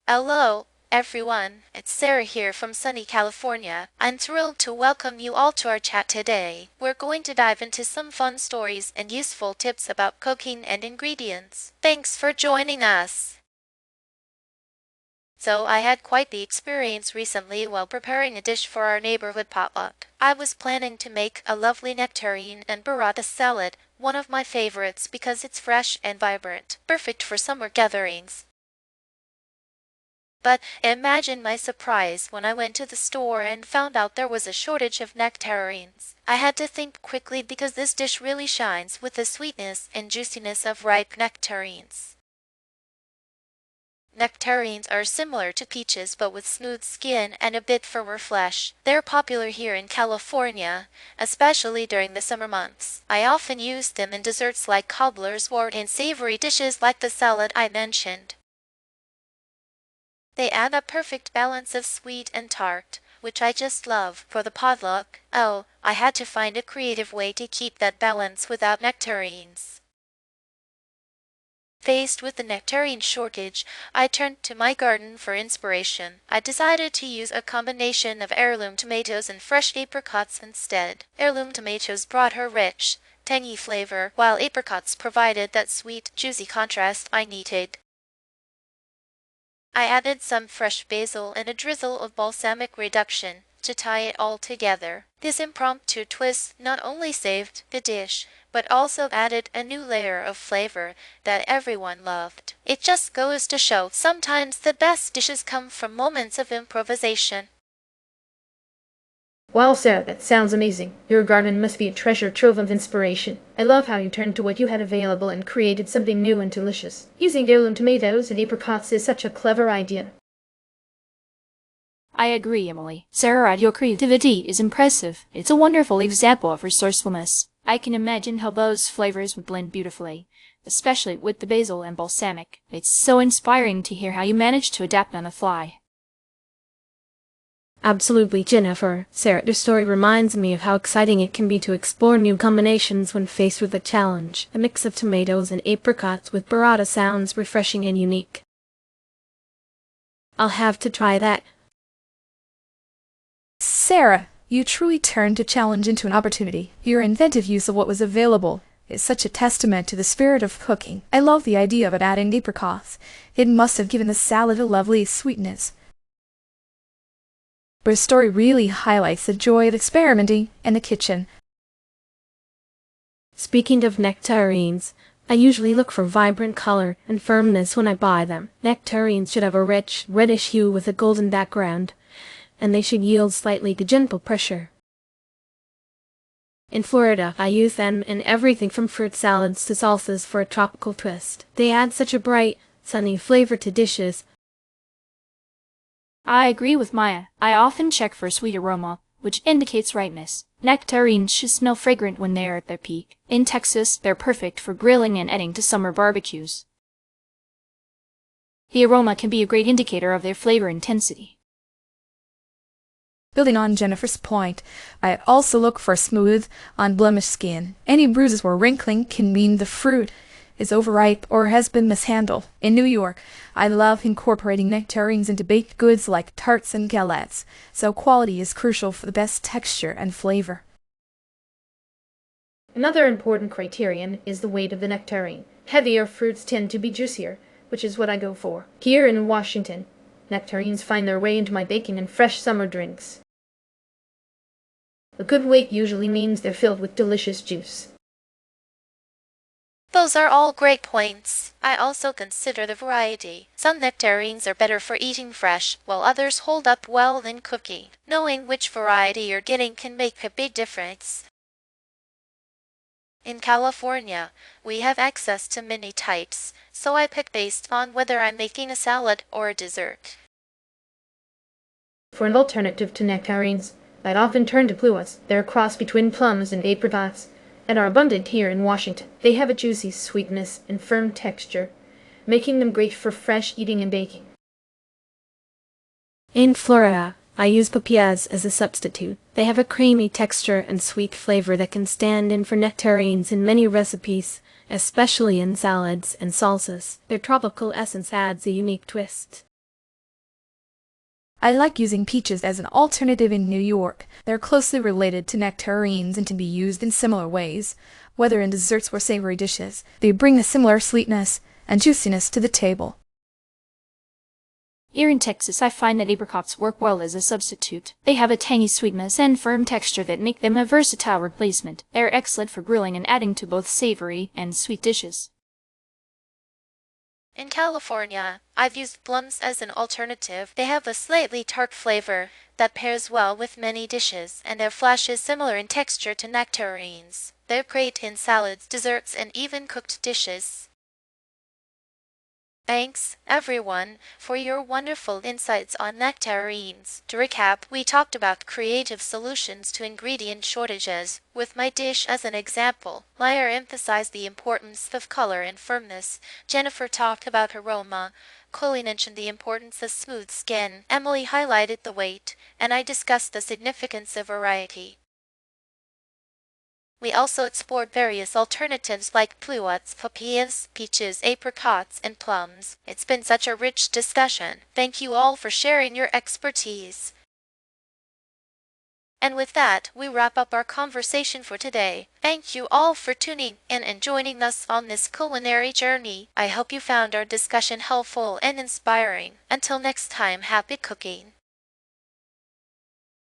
Hello, everyone. It's Sarah here from sunny California. I'm thrilled to welcome you all to our chat today. We're going to dive into some fun stories and useful tips about cooking and ingredients. Thanks for joining us. So I had quite the experience recently while preparing a dish for our neighborhood potluck. I was planning to make a lovely nectarine and burrata salad, one of my favorites because it's fresh and vibrant, perfect for summer gatherings. But imagine my surprise when I went to the store and found out there was a shortage of nectarines. I had to think quickly because this dish really shines with the sweetness and juiciness of ripe nectarines. Nectarines are similar to peaches but with smooth skin and a bit firmer flesh. They're popular here in California, especially during the summer months. I often use them in desserts like cobblers or in savory dishes like the salad I mentioned. They add a perfect balance of sweet and tart, which I just love for the potluck. Oh, I had to find a creative way to keep that balance without nectarines. Faced with the nectarine shortage, I turned to my garden for inspiration. I decided to use a combination of heirloom tomatoes and fresh apricots instead. Heirloom tomatoes brought her rich, tangy flavor, while apricots provided that sweet, juicy contrast I needed. I added some fresh basil and a drizzle of balsamic reduction to tie it all together. This impromptu twist not only saved the dish, but also added a new layer of flavor that everyone loved. It just goes to show sometimes the best dishes come from moments of improvisation. Wow, Sarah, that sounds amazing. Your garden must be a treasure trove of inspiration. I love how you turned to what you had available and created something new and delicious. Using heirloom tomatoes and apricots is such a clever idea. I agree, Emily. Sarah, your creativity is impressive. It's a wonderful example of resourcefulness. I can imagine how those flavors would blend beautifully, especially with the basil and balsamic. It's so inspiring to hear how you managed to adapt on the fly. Absolutely, Jennifer. Sarah, your story reminds me of how exciting it can be to explore new combinations when faced with a challenge. A mix of tomatoes and apricots with burrata sounds refreshing and unique. I'll have to try that. Sarah, you truly turned a challenge into an opportunity. Your inventive use of what was available is such a testament to the spirit of cooking. I love the idea of adding apricots. It must have given the salad a lovely sweetness. But the story really highlights the joy of experimenting in the kitchen. Speaking of nectarines, I usually look for vibrant color and firmness when I buy them. Nectarines should have a rich, reddish hue with a golden background, and they should yield slightly to gentle pressure. In Florida, I use them in everything from fruit salads to salsas for a tropical twist. They add such a bright, sunny flavor to dishes. I agree with Maya. I often check for sweet aroma, which indicates ripeness. Nectarines should smell fragrant when they are at their peak. In Texas, they're perfect for grilling and adding to summer barbecues. The aroma can be a great indicator of their flavor intensity. Building on Jennifer's point, I also look for smooth, unblemished skin. Any bruises or wrinkling can mean the fruit is overripe or has been mishandled. In New York, I love incorporating nectarines into baked goods like tarts and galettes, so quality is crucial for the best texture and flavor. Another important criterion is the weight of the nectarine. Heavier fruits tend to be juicier, which is what I go for. Here in Washington, nectarines find their way into my baking and fresh summer drinks. A good weight usually means they're filled with delicious juice. Those are all great points. I also consider the variety. Some nectarines are better for eating fresh, while others hold up well in cooking. Knowing which variety you're getting can make a big difference. In California, we have access to many types, so I pick based on whether I'm making a salad or a dessert. For an alternative to nectarines, I'd often turn to pluots. They're a cross between plums and apricots, and are abundant here in Washington. They have a juicy sweetness and firm texture, making them great for fresh eating and baking. In Florida, I use papayas as a substitute. They have a creamy texture and sweet flavor that can stand in for nectarines in many recipes, especially in salads and salsas. Their tropical essence adds a unique twist. I like using peaches as an alternative in New York. They're closely related to nectarines and can be used in similar ways, whether in desserts or savory dishes. They bring a similar sweetness and juiciness to the table. Here in Texas, I find that apricots work well as a substitute. They have a tangy sweetness and firm texture that make them a versatile replacement. They are excellent for grilling and adding to both savory and sweet dishes. In California, I've used plums as an alternative. They have a slightly tart flavor that pairs well with many dishes, and their flesh is similar in texture to nectarines. They're great in salads, desserts, and even cooked dishes. Thanks, everyone, for your wonderful insights on nectarines. To recap, we talked about creative solutions to ingredient shortages, with my dish as an example. Lyra emphasized the importance of color and firmness. Jennifer talked about aroma. Chloe mentioned the importance of smooth skin. Emily highlighted the weight, and I discussed the significance of variety. We also explored various alternatives like pluots, papayas, peaches, apricots, and plums. It's been such a rich discussion. Thank you all for sharing your expertise. And with that, we wrap up our conversation for today. Thank you all for tuning in and joining us on this culinary journey. I hope you found our discussion helpful and inspiring. Until next time, happy cooking.